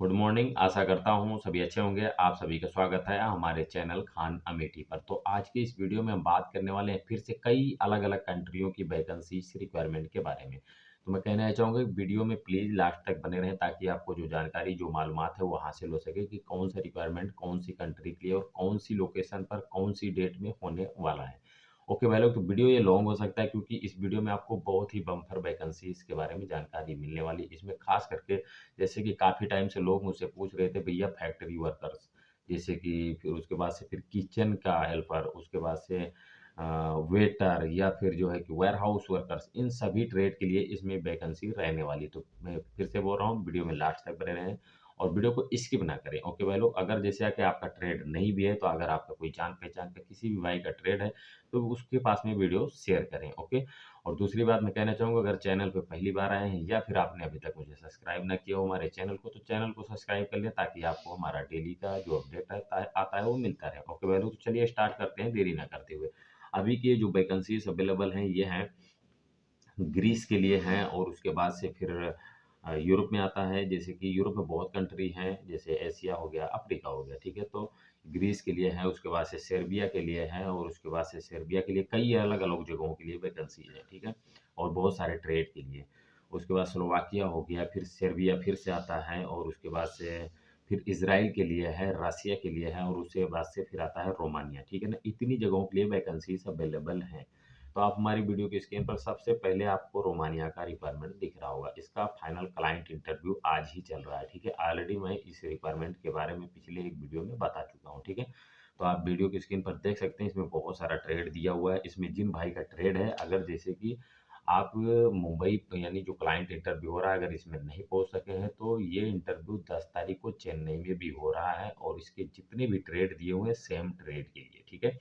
Good morning. आशा करता हूँ सभी अच्छे होंगे। आप सभी का स्वागत है हमारे चैनल खान अमेठी पर। तो आज की इस वीडियो में हम बात करने वाले हैं फिर से कई अलग-अलग कंट्रियों की वैकेंसीज़ रिक्वायरमेंट के बारे में। तो मैं कहना चाहूँगा कि वीडियो में प्लीज़ लास्ट तक बने रहें ताकि आपको जो जानकारी, जो मालूमात है वो हासिल हो सके कि कौन-सा रिक्वायरमेंट कौन-सी कंट्री के लिए और कौन-सी लोकेशन पर कौन-सी डेट में होने वाला है। ओके भाई लोग, तो वीडियो ये लॉन्ग हो सकता है क्योंकि इस वीडियो में आपको बहुत ही बम्पर वैकेंसीज़ के बारे में जानकारी मिलने वाली है। इसमें ख़ास करके जैसे कि काफ़ी टाइम से लोग मुझसे पूछ रहे थे भैया फैक्ट्री वर्कर्स, जैसे कि फिर उसके बाद से फिर किचन का हेल्पर, उसके बाद से वेटर या फिर जो है कि वेयरहाउस वर्कर्स, इन सभी ट्रेड के लिए इसमें वैकेंसी रहने वाली है। तो मैं फिर से बोल रहा हूँ, वीडियो में लास्ट तक बने रहें और वीडियो को स्किप ना करें। ओके भाई लोग, अगर जैसे कि आपका ट्रेड नहीं भी है तो अगर आपका कोई जान पहचान का किसी भी भाई का ट्रेड है तो उसके पास में वीडियो शेयर करें। ओके। और दूसरी बात मैं कहना चाहूँगा, अगर चैनल पे पहली बार आए हैं या फिर आपने अभी तक मुझे सब्सक्राइब ना किया हो हमारे चैनल को, तो चैनल को सब्सक्राइब कर लें ताकि आपको हमारा डेली का जो अपडेट आता है वो मिलता रहे। ओके भाई लोग, तो चलिए स्टार्ट करते हैं देरी ना करते हुए। अभी की जो वैकेंसीज़ अवेलेबल हैं ये हैं, ग्रीस के लिए हैं और उसके बाद से फिर यूरोप में आता है। जैसे कि यूरोप में बहुत कंट्री हैं, जैसे एशिया हो गया, अफ्रीका हो गया, ठीक है? तो ग्रीस के लिए है, उसके बाद से सर्बिया के लिए है और उसके बाद से सर्बिया के लिए कई अलग-अलग जगहों के लिए वैकेंसी है, ठीक है? और बहुत सारे ट्रेड के लिए। उसके बाद स्लोवाकिया हो गया, फिर सर्बिया फिर से आता है और उसके बाद से फिर इज़राइल के लिए है, रसिया के लिए है और उसके बाद से फिर आता है रोमानिया, ठीक है ना? इतनी जगहों के लिए वैकेंसीज़ अवेलेबल हैं। तो आप हमारी वीडियो की स्क्रीन पर सबसे पहले आपको रोमानिया का रिक्वायरमेंट दिख रहा होगा। इसका फाइनल क्लाइंट इंटरव्यू आज ही चल रहा है, ठीक है? ऑलरेडी मैं इस रिक्वायरमेंट के बारे में पिछले एक वीडियो में बता चुका हूँ, ठीक है? तो आप वीडियो की स्क्रीन पर देख सकते हैं, इसमें बहुत सारा ट्रेड दिया हुआ है। इसमें जिन भाई का ट्रेड है, अगर जैसे कि आप मुंबई यानी जो क्लाइंट इंटरव्यू हो रहा है, अगर इसमें नहीं पहुँच सके हैं, तो ये इंटरव्यू 10 तारीख को चेन्नई में भी हो रहा है और इसके जितने भी ट्रेड दिए हुए हैं, सेम ट्रेड के लिए, ठीक है?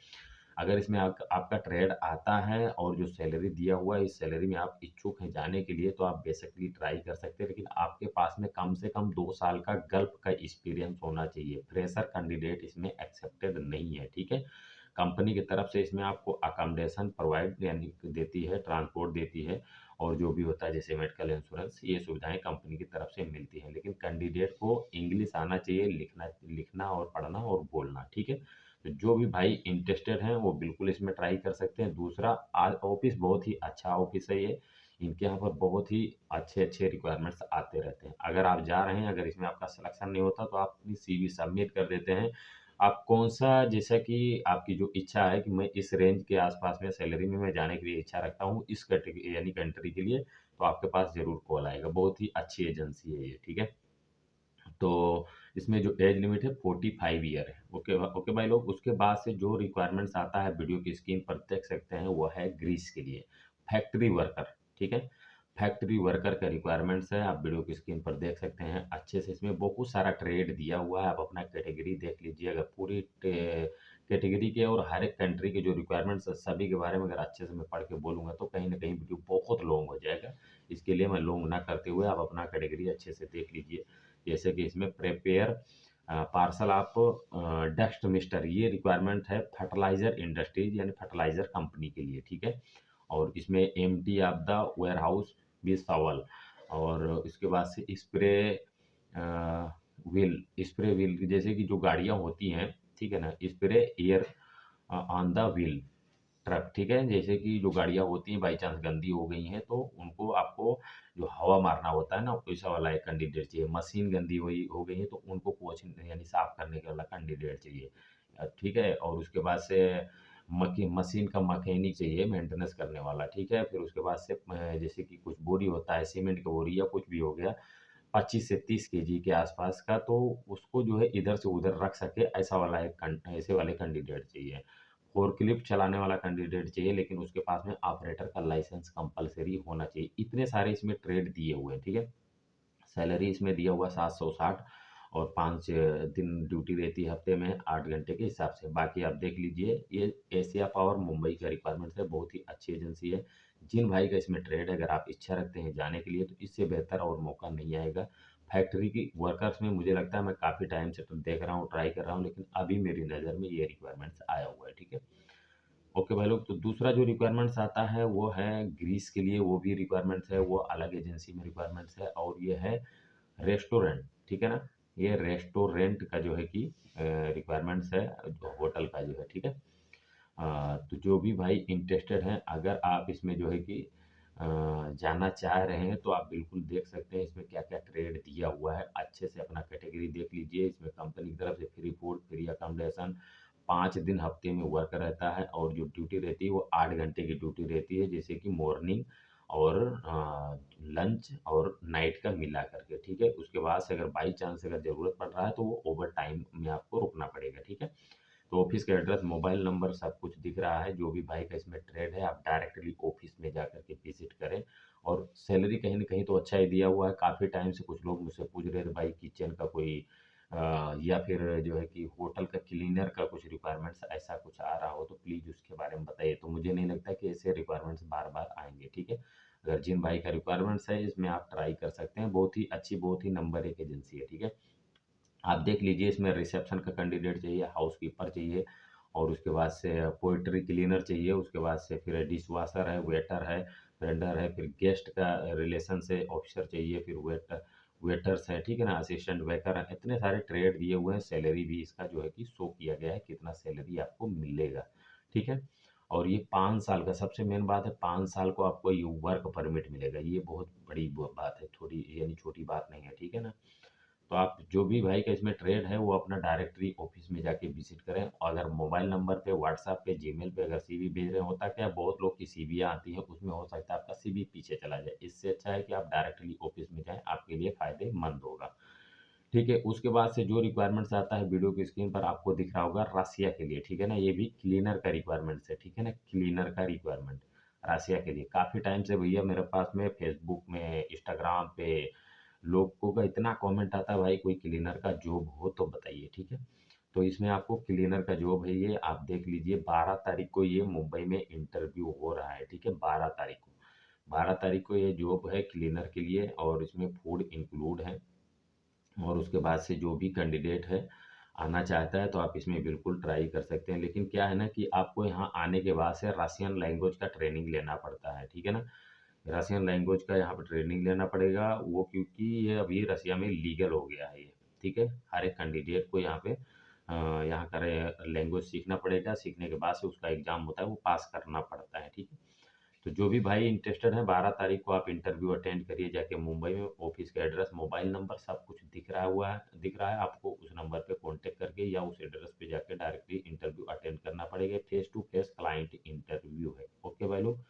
अगर इसमें आपका ट्रेड आता है और जो सैलरी दिया हुआ है, इस सैलरी में आप इच्छुक हैं जाने के लिए, तो आप बेसिकली ट्राई कर सकते हैं। लेकिन आपके पास में कम से कम 2 साल का गल्फ का एक्सपीरियंस होना चाहिए। फ्रेशर कैंडिडेट इसमें एक्सेप्टेड नहीं है, ठीक है? कंपनी की तरफ से इसमें आपको अकोमोडेशन प्रोवाइड यानी कि देती है, ट्रांसपोर्ट देती है और जो भी होता है जैसे मेडिकल इंश्योरेंस, ये सुविधाएँ कंपनी की तरफ से मिलती हैं। लेकिन कैंडिडेट को इंग्लिश आना चाहिए, लिखना लिखना और पढ़ना और बोलना, ठीक है? तो जो भी भाई इंटरेस्टेड हैं वो बिल्कुल इसमें ट्राई कर सकते हैं। दूसरा, ऑफ़िस बहुत ही अच्छा ऑफ़िस है ये। इनके यहाँ पर बहुत ही अच्छे-अच्छे रिक्वायरमेंट्स आते रहते हैं। अगर आप जा रहे हैं, अगर इसमें आपका सिलेक्शन नहीं होता तो आप अपनी सीवी सबमिट कर देते हैं। आप कौन-सा, जैसा कि आपकी जो इच्छा है कि मैं इस रेंज के आस-पास में सैलरी में मैं जाने के लिए इच्छा रखता हूँ, इस यानी कंट्री के लिए, तो आपके पास ज़रूर कॉल आएगा। बहुत ही अच्छी एजेंसी है ये, ठीक है? तो इसमें जो एज लिमिट है 45 ईयर है। ओके भाई लोग, उसके बाद से जो रिक्वायरमेंट्स आता है वीडियो की स्क्रीन पर देख सकते हैं, वो है ग्रीस के लिए फैक्ट्री वर्कर, ठीक है? फैक्ट्री वर्कर का रिक्वायरमेंट्स है, आप वीडियो की स्क्रीन पर देख सकते हैं अच्छे से। इसमें बहुत सारा ट्रेड दिया हुआ है, आप अपना कैटेगरी देख लीजिए। अगर पूरी कैटेगरी के और हर एक कंट्री के जो रिक्वायरमेंट्स है सभी के बारे में अगर अच्छे से मैं पढ़ के बोलूँगा तो कहीं ना कहीं वीडियो बहुत लॉन्ग हो जाएगा। इसके लिए मैं लॉन्ग ना करते हुए आप अपना कैटेगरी अच्छे से देख लीजिए। जैसे कि इसमें prepare parcel of dust mister, ये रिक्वायरमेंट है फर्टिलाइज़र इंडस्ट्रीज़ यानी फर्टिलाइज़र कंपनी के लिए, ठीक है? और इसमें MD of the warehouse with shovel और इसके बाद से स्प्रे व्हील, जैसे कि जो गाड़ियाँ होती हैं, ठीक है ना? Spray air on the wheel truck, ठीक है? जैसे कि जो गाड़ियाँ होती हैं बाई चांस गंदी हो गई हैं तो उनको आपको जो हवा मारना होता है ना, वैसा वाला एक कैंडिडेट चाहिए। मशीन गंदी हुई हो गई है तो उनको पोंछने यानी साफ करने के वाला कैंडिडेट चाहिए। ठीक है? और उसके बाद से मशीन का मैकेनिक चाहिए मेंटेनेंस करने वाला, ठीक है? फिर उसके बाद से जैसे कि कुछ बोरी होता है, सीमेंट की बोरी या कुछ भी हो गया, 25 से 30 केजी के आसपास का, तो उसको जो है इधर से उधर रख सके, ऐसा वाला ऐसे वाले कैंडिडेट चाहिए। फोर्कलिफ्ट चलाने वाला कैंडिडेट चाहिए, लेकिन उसके पास में ऑपरेटर का लाइसेंस कंपल्सरी होना चाहिए। इतने सारे इसमें ट्रेड दिए हुए हैं, ठीक है? सैलरी इसमें दिया हुआ 760 और 5 दिन ड्यूटी रहती है हफ्ते में 8 घंटे के हिसाब से। बाकी आप देख लीजिए, ये एशिया पावर मुंबई का रिक्वायरमेंट है, बहुत ही अच्छी एजेंसी है। जिन भाई का इसमें ट्रेड है, अगर आप इच्छा रखते हैं जाने के लिए तो इससे बेहतर और मौका नहीं आएगा। फैक्ट्री की वर्कर्स में मुझे लगता है मैं काफ़ी टाइम से तो देख रहा हूँ, ट्राई कर रहा हूँ, लेकिन अभी मेरी नज़र में ये रिक्वायरमेंट्स आया हुआ है, ठीक है? ओके भाई लोग, तो दूसरा जो रिक्वायरमेंट्स आता है वो है ग्रीस के लिए, वो भी रिक्वायरमेंट्स है, वो अलग एजेंसी में रिक्वायरमेंट्स है और ये है रेस्टोरेंट, ठीक है ना? ये रेस्टोरेंट का जो है कि रिक्वायरमेंट्स है, जो होटल का जो है, ठीक है। तो जो भी भाई इंटरेस्टेड हैं, अगर आप इसमें जो है कि जाना चाह रहे हैं, तो आप बिल्कुल देख सकते हैं इसमें क्या-क्या ट्रेड दिया हुआ है। अच्छे से अपना कैटेगरी देख लीजिए। इसमें कंपनी की तरफ से फ्री फूड, फ्री अकोमोडेशन, 5 दिन हफ्ते में वर्क रहता है, और जो ड्यूटी रहती है वो 8 घंटे की ड्यूटी रहती है, जैसे कि मॉर्निंग और लंच और नाइट का मिला करके, ठीक है। उसके बाद से अगर बाई चांस अगर ज़रूरत पड़ रहा है तो वो ओवर टाइम में आपको रुकना पड़ेगा, ठीक है। तो ऑफिस का एड्रेस, मोबाइल नंबर सब कुछ दिख रहा है। जो भी भाई का इसमें ट्रेड है, आप डायरेक्टली ऑफिस में जाकर के विज़िट करें। और सैलरी कहीं न कहीं तो अच्छा ही दिया हुआ है। काफ़ी टाइम से कुछ लोग मुझसे पूछ रहे थे भाई किचन का कोई या फिर जो है कि होटल का क्लीनर का कुछ रिक्वायरमेंट्स ऐसा कुछ आ रहा हो तो प्लीज़ उसके बारे में बताइए। तो मुझे नहीं लगता कि ऐसे रिक्वायरमेंट्स बार-बार आएँगे, ठीक है। अगर जिन भाई का रिक्वायरमेंट्स है इसमें आप ट्राई कर सकते हैं। बहुत ही अच्छी, बहुत ही नंबर 1 एजेंसी है, ठीक है। आप देख लीजिए, इसमें रिसेप्शन का कैंडिडेट चाहिए, हाउसकीपर चाहिए, और उसके बाद से पोएट्री क्लीनर चाहिए, उसके बाद से फिर डिशवॉशर है, वेटर है, वेंडर है, फिर गेस्ट का रिलेशन से ऑफिसर चाहिए, फिर वेटर्स हैं, ठीक है ना, असिस्टेंट वेटर हैं। इतने सारे ट्रेड दिए हुए हैं। सैलरी भी इसका जो है कि शो किया गया है, कितना सैलरी आपको मिलेगा, ठीक है। और ये 5 साल का, सबसे मेन बात है, 5 साल को आपको ये वर्क परमिट मिलेगा। ये बहुत बड़ी बात है, थोड़ी यानी छोटी बात नहीं है, ठीक है ना। तो आप जो भी भाई का इसमें ट्रेड है वो अपना डायरेक्टली ऑफिस में जाके विजिट करें। और अगर मोबाइल नंबर पे, व्हाट्सएप पे, जीमेल पे अगर सीवी भेज रहे हैं, होता क्या है, बहुत लोग की सीवियाँ आती हैं, उसमें हो सकता है आपका सीवी पीछे चला जाए। इससे अच्छा है कि आप डायरेक्टली ऑफिस में जाएँ, आपके लिए फ़ायदेमंद होगा। ठीक है, उसके बाद से जो रिक्वायरमेंट्स आता है, वीडियो की स्क्रीन पर आपको दिख रहा होगा रसिया के लिए, ठीक है ना, ये भी क्लीनर का रिक्वायरमेंट्स है, ठीक है ना, क्लीनर का रिक्वायरमेंट रसिया के लिए। काफ़ी टाइम से भैया मेरे पास में फेसबुक में, इंस्टाग्राम पे लोगों का इतना कमेंट आता है, भाई कोई क्लीनर का जॉब हो तो बताइए, ठीक है। तो इसमें आपको क्लीनर का जॉब है, ये आप देख लीजिए। 12 तारीख को ये मुंबई में इंटरव्यू हो रहा है, ठीक है, 12 तारीख को। 12 तारीख को ये जॉब है क्लीनर के लिए, और इसमें फूड इंक्लूड है। और उसके बाद से जो भी कैंडिडेट है आना चाहता है तो आप इसमें बिल्कुल ट्राई कर सकते हैं। लेकिन क्या है ना कि आपको यहाँ आने के बाद से रसियन लैंग्वेज का ट्रेनिंग लेना पड़ता है, ठीक है ना। रसियन लैंग्वेज का यहाँ पे ट्रेनिंग लेना पड़ेगा, वो क्योंकि ये अभी रसिया में लीगल हो गया है ये, ठीक है। हर एक कैंडिडेट को यहाँ पे यहाँ का लैंग्वेज सीखना पड़ेगा। सीखने के बाद से उसका एग्ज़ाम होता है, वो पास करना पड़ता है, ठीक है। तो जो भी भाई इंटरेस्टेड है, 12 तारीख को आप इंटरव्यू अटेंड करिए जाके मुंबई में। ऑफिस का एड्रेस, मोबाइल नंबर सब कुछ दिख रहा है आपको। उस नंबर पे कांटेक्ट करके या उस एड्रेस पे जाके डायरेक्टली इंटरव्यू अटेंड करना पड़ेगा। Face to face client interview है, ओके भाई लोग।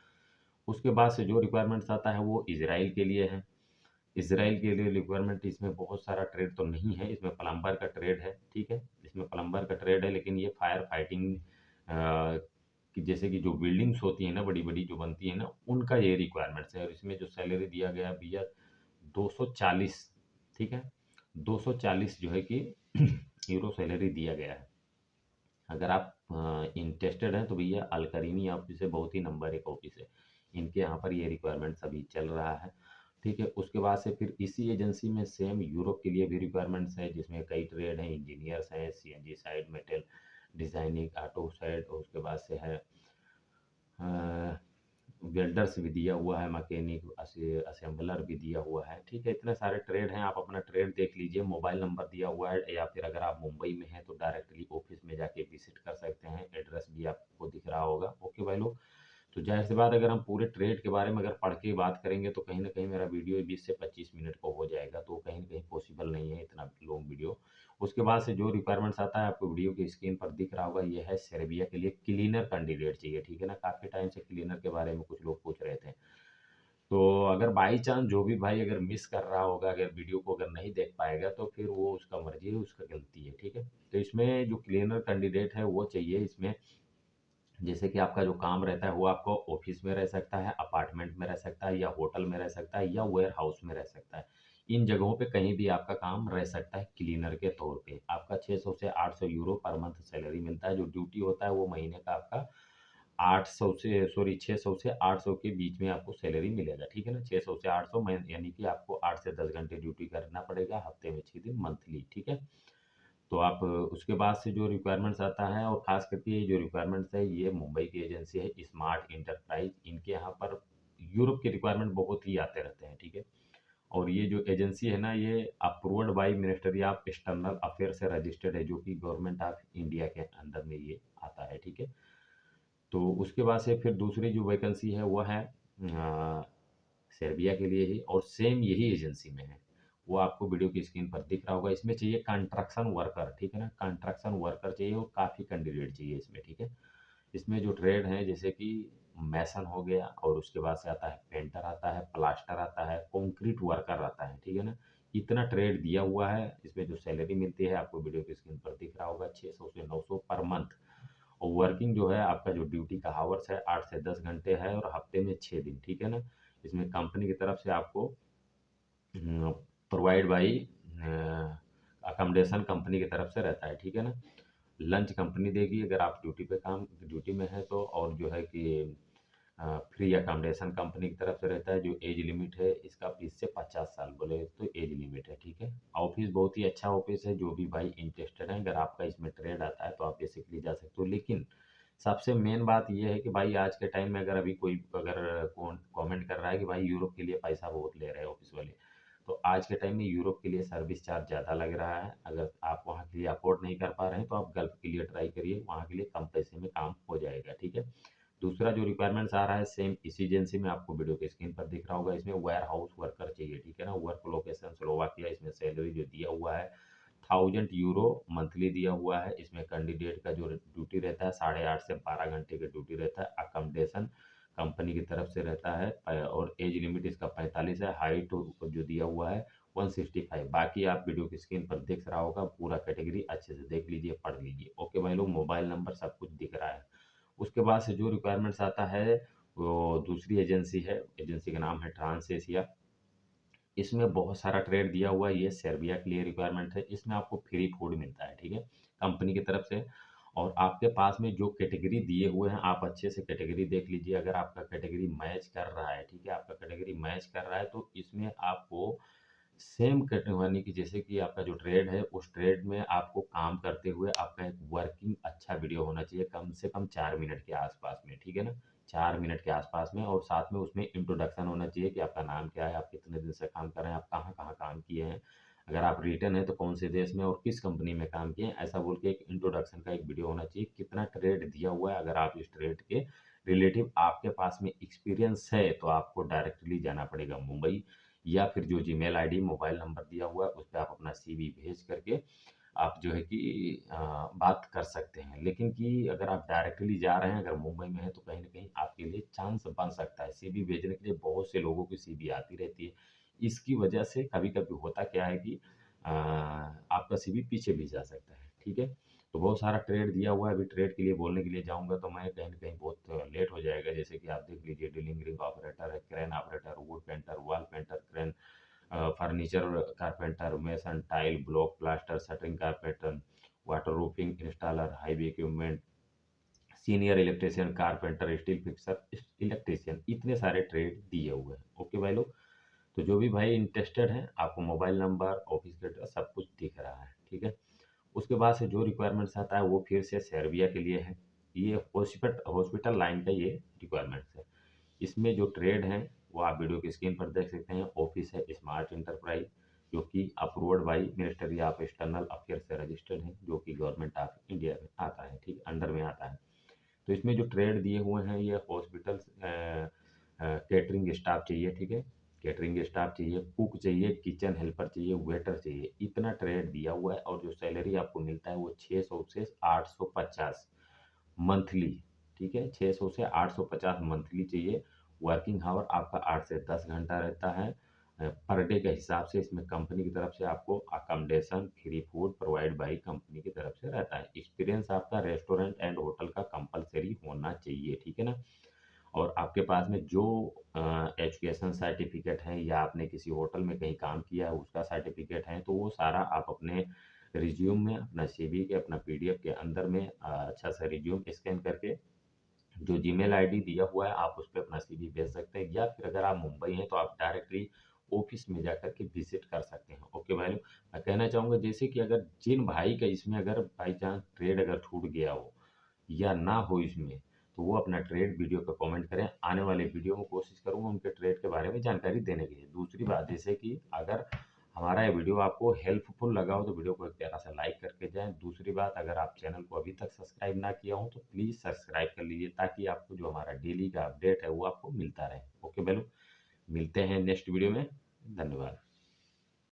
उसके बाद से जो रिक्वायरमेंट्स आता है वो इजराइल के लिए है। इजराइल के लिए रिक्वायरमेंट, इसमें बहुत सारा ट्रेड तो नहीं है, इसमें प्लम्बर का ट्रेड है, ठीक है। इसमें प्लम्बर का ट्रेड है, लेकिन ये फायर फाइटिंग कि जैसे कि जो बिल्डिंग्स होती है ना, बड़ी बड़ी जो बनती है ना, उनका ये रिक्वायरमेंट्स है। और इसमें जो सैलरी दिया गया है भैया, 240, ठीक है, 240 जो है कि यूरो सैलरी दिया गया है। अगर आप इंटरेस्टेड हैं तो भैया अल-करीमी ऑफिस है, बहुत ही नंबर 1 ऑफिस है। इनके यहाँ पर ये रिक्वायरमेंट्स अभी चल रहा है, ठीक है। उसके बाद से फिर इसी एजेंसी में सेम यूरोप के लिए भी रिक्वायरमेंट्स है, जिसमें कई ट्रेड हैं, इंजीनियर्स हैं, CNG side, metal designing, auto side, और उसके बाद से है वेल्डर्स भी दिया हुआ है, मैकेनिक, असेंबलर भी दिया हुआ है, ठीक है। इतने सारे ट्रेड हैं, आप अपना ट्रेड देख लीजिए। मोबाइल नंबर दिया हुआ है, या फिर अगर आप मुंबई में हैं तो डायरेक्टली ऑफिस में जाके विजिट कर सकते हैं। एड्रेस भी आपको दिख रहा होगा, ओके भाई लोग। तो ज़ाहिर-सी बात, अगर हम पूरे ट्रेड के बारे में अगर पढ़ के बात करेंगे तो कहीं न कहीं मेरा वीडियो 20 से 25 मिनट का हो जाएगा, तो कहीं न कहीं पॉसिबल नहीं है इतना लॉन्ग वीडियो। उसके बाद से जो रिक्वायरमेंट्स आता है आपको वीडियो की स्क्रीन पर दिख रहा होगा, ये है सर्बिया के लिए क्लीनर कैंडिडेट चाहिए, ठीक है ना। काफ़ी टाइम से क्लीनर के बारे में कुछ लोग पूछ रहे थे। तो अगर बाई चांस जो भी भाई अगर मिस कर रहा होगा, अगर वीडियो को अगर नहीं देख पाएगा, तो फिर वो उसका मर्ज़ी है, उसका गलती है, ठीक है। तो इसमें जो क्लीनर कैंडिडेट है वो चाहिए। इसमें जैसे कि आपका जो काम रहता है वो आपको ऑफिस में रह सकता है, अपार्टमेंट में रह सकता है, या होटल में रह सकता है, या वेयर हाउस में रह सकता है। इन जगहों पे कहीं भी आपका काम रह सकता है क्लीनर के तौर पे। आपका 600 से 800 यूरो पर मंथ सैलरी मिलता है। जो ड्यूटी होता है वो महीने का आपका 800 से, सॉरी, 600 से 800 के बीच में आपको सैलरी मिलेगा, ठीक है ना। 600 से 800 में, यानी कि आपको 8 से 10 घंटे ड्यूटी करना पड़ेगा, हफ्ते में 6 दिन, मंथली, ठीक है। तो आप उसके बाद से जो रिक्वायरमेंट्स आता है, और ख़ास करके ये जो रिक्वायरमेंट्स है, ये मुंबई की एजेंसी है स्मार्ट एंटरप्राइज़। इनके यहाँ पर यूरोप के रिक्वायरमेंट बहुत ही आते रहते हैं, ठीक है। और ये जो एजेंसी है ना, ये approved by ministry of external affair से रजिस्टर्ड है, जो कि गवर्नमेंट ऑफ इंडिया के अंडर में ये आता है, ठीक है। तो उसके बाद से फिर दूसरी जो वैकेंसी है वो है सर्बिया के लिए ही, और सेम यही एजेंसी में है। वो आपको वीडियो की स्क्रीन पर दिख रहा होगा। इसमें चाहिए कंस्ट्रक्शन वर्कर, ठीक है ना, कंस्ट्रक्शन वर्कर चाहिए और काफ़ी कैंडिडेट चाहिए इसमें, ठीक है। इसमें जो ट्रेड है जैसे कि मैसन हो गया, और उसके बाद से आता है पेंटर, आता है प्लास्टर, आता है कंक्रीट वर्कर, आता है, ठीक है ना। इतना ट्रेड दिया हुआ है। इसमें जो सैलरी मिलती है आपको वीडियो की स्क्रीन पर दिख रहा होगा, 600 से 900 पर मंथ। और वर्किंग जो है आपका जो ड्यूटी का आवर्स है 8 से 10 घंटे है, और हफ्ते में 6 दिन, ठीक है ना। इसमें कंपनी की तरफ से आपको प्रोवाइड बाई अकोमोडेशन कंपनी की तरफ से रहता है, ठीक है ना। लंच कंपनी देगी अगर आप ड्यूटी में है तो, और जो है कि फ्री अकोमोडेशन कंपनी की तरफ से रहता है। जो एज लिमिट है इसका 20 से 50 साल बोले तो एज लिमिट है, ठीक है। ऑफिस बहुत ही अच्छा ऑफिस है। जो भी भाई इंटरेस्टेड है, अगर आपका इसमें ट्रेड आता है तो आप बेसिकली जा सकते हो। लेकिन सबसे मेन बात ये है कि भाई आज के टाइम में अगर अभी कोई अगर कमेंट कर रहा है कि भाई यूरोप के लिए पैसा बहुत ले रहे हैं ऑफिस वाले, तो आज के टाइम में यूरोप के लिए सर्विस चार्ज ज़्यादा लग रहा है। अगर आप वहाँ के लिए अफोर्ड नहीं कर पा रहे हैं तो आप गल्फ के लिए ट्राई करिए, वहाँ के लिए कम पैसे में काम हो जाएगा, ठीक है। दूसरा जो रिक्वायरमेंट्स आ रहा है सेम इसी एजेंसी में आपको वीडियो के स्क्रीन पर दिख रहा होगा। इसमें वेयर हाउस वर्कर चाहिए, ठीक है ना। Work location Slovakia. इसमें सैलरी जो दिया हुआ है 1000 यूरो मंथली दिया हुआ है। इसमें कैंडिडेट का जो ड्यूटी रहता है 8.5 से 12 घंटे का ड्यूटी रहता है। अकोमोडेशन कंपनी की तरफ से रहता है, और एज लिमिट इसका 45 है। हाइट जो दिया हुआ है 165। बाकी आप वीडियो की स्क्रीन पर देख रहा होगा, पूरा कैटेगरी अच्छे से देख लीजिए, पढ़ लीजिए। ओके भाई लोग, मोबाइल नंबर सब कुछ दिख रहा है। उसके बाद से जो रिक्वायरमेंट्स आता है वो दूसरी एजेंसी है। एजेंसी का नाम है ट्रांस एशिया। इसमें बहुत सारा ट्रेड दिया हुआ है। ये सर्बिया के लिए रिक्वायरमेंट है। इसमें आपको फ्री फूड मिलता है, ठीक है, कंपनी की तरफ से। और आपके पास में जो कैटेगरी दिए हुए हैं आप अच्छे से कैटेगरी देख लीजिए। अगर आपका कैटेगरी मैच कर रहा है, ठीक है, आपका कैटेगरी मैच कर रहा है तो इसमें आपको सेम यानी कि जैसे कि आपका जो ट्रेड है उस ट्रेड में आपको काम करते हुए आपका एक वर्किंग अच्छा वीडियो होना चाहिए, कम से कम 4 मिनट के आसपास में, ठीक है ना। 4 मिनट के आसपास में, और साथ में उसमें इंट्रोडक्शन होना चाहिए कि आपका नाम क्या है, आप कितने दिन से काम कर रहे हैं, आप कहाँ कहाँ काम किए हैं, अगर आप रिटर्न है तो कौन से देश में और किस कंपनी में काम किए हैं, ऐसा बोल के एक इंट्रोडक्शन का एक वीडियो होना चाहिए। कितना ट्रेड दिया हुआ है, अगर आप इस ट्रेड के रिलेटिव आपके पास में एक्सपीरियंस है तो आपको डायरेक्टली जाना पड़ेगा मुंबई, या फिर जो जीमेल आईडी मोबाइल नंबर दिया हुआ है उस पे आप अपना सीवी भेज करके आप जो है कि बात कर सकते हैं। लेकिन कि अगर आप डायरेक्टली जा रहे हैं, अगर मुंबई में है तो कहीं न कहीं आपके लिए चांस बन सकता है। सीवी भेजने के लिए बहुत से लोगों की सीवी आती रहती है। इसकी वजह से कभी-कभी होता क्या है कि आपका सीवी पीछे भी जा सकता है, ठीक है? तो बहुत सारा ट्रेड दिया हुआ है। अभी ट्रेड के लिए बोलने के लिए जाऊँगा तो मैं कहीं न कहीं बहुत लेट हो जाएगा। जैसे कि आप देख लीजिए, ड्रिलिंग रिग ऑपरेटर है, crane operator, would painter, wall painter, crane furniture carpenter, mason, tile, block, plaster, shuttering carpenter, water roofing installer, highway equipment, senior electrician, carpenter, steel fixer, electrician, इतने सारे ट्रेड दिए हुए हैं। ओके भाई लोग, तो जो भी भाई इंटरेस्टेड हैं आपको मोबाइल नंबर, ऑफिस का एड्रेस सब कुछ दिख रहा है, ठीक है। उसके बाद से जो रिक्वायरमेंट्स आता है वो फिर से सर्बिया के लिए है। ये हॉस्पिटल लाइन का ये रिक्वायरमेंट्स है। इसमें जो ट्रेड हैं वो आप वीडियो की स्क्रीन पर देख सकते हैं। ऑफिस है स्मार्ट इंटरप्राइज, जो कि approved by ministry of external affair से रजिस्टर्ड है, जो कि गवर्नमेंट ऑफ इंडिया में आता है, ठीक अंडर में आता है। तो इसमें जो ट्रेड दिए हुए हैं ये हॉस्पिटल कैटरिंग स्टाफ चाहिए, ठीक है, कैटरिंग स्टाफ चाहिए, कुक चाहिए, किचन हेल्पर चाहिए, वेटर चाहिए, इतना ट्रेड दिया हुआ है। और जो सैलरी आपको मिलता है वो 600 से 850 मंथली, ठीक है, 600 से 850 मंथली चाहिए। वर्किंग आवर आपका 8 से 10 घंटा रहता है पर डे के हिसाब से। इसमें कंपनी की तरफ से आपको accommodation, free food provide by company की तरफ से रहता है। एक्सपीरियंस आपका रेस्टोरेंट एंड होटल का कंपलसरी होना चाहिए, ठीक है ना। और आपके पास में जो एजुकेशन सर्टिफिकेट है या आपने किसी होटल में कहीं काम किया है उसका सर्टिफिकेट है तो वो सारा आप अपने रिज्यूम में, अपना सीवी के, अपना पीडीएफ के अंदर में अच्छा सा रिज्यूम स्कैन करके जो जीमेल आईडी दिया हुआ है आप उस पे अपना सीवी भेज सकते हैं। या फिर अगर आप मुंबई हैं तो आप डायरेक्टली ऑफिस में जाकर के विजिट कर सकते हैं। ओके भाई लोग, मैं कहना चाहूँगा जैसे कि अगर जिन भाई का इसमें अगर बाई चांस ट्रेड अगर छूट गया हो या ना हो इसमें, तो वो अपना ट्रेड वीडियो पे कमेंट करें। आने वाले वीडियो में कोशिश करूँगा उनके ट्रेड के बारे में जानकारी देने की। दूसरी बात जैसे कि अगर हमारा ये वीडियो आपको हेल्पफुल लगा हो तो वीडियो को एक प्यारा सा लाइक करके जाएँ। दूसरी बात, अगर आप चैनल को अभी तक सब्सक्राइब ना किया हो तो प्लीज़ सब्सक्राइब कर लीजिए, ताकि आपको जो हमारा डेली का अपडेट है वो आपको मिलता रहे। ओके, मिलते हैं नेक्स्ट वीडियो में। धन्यवाद।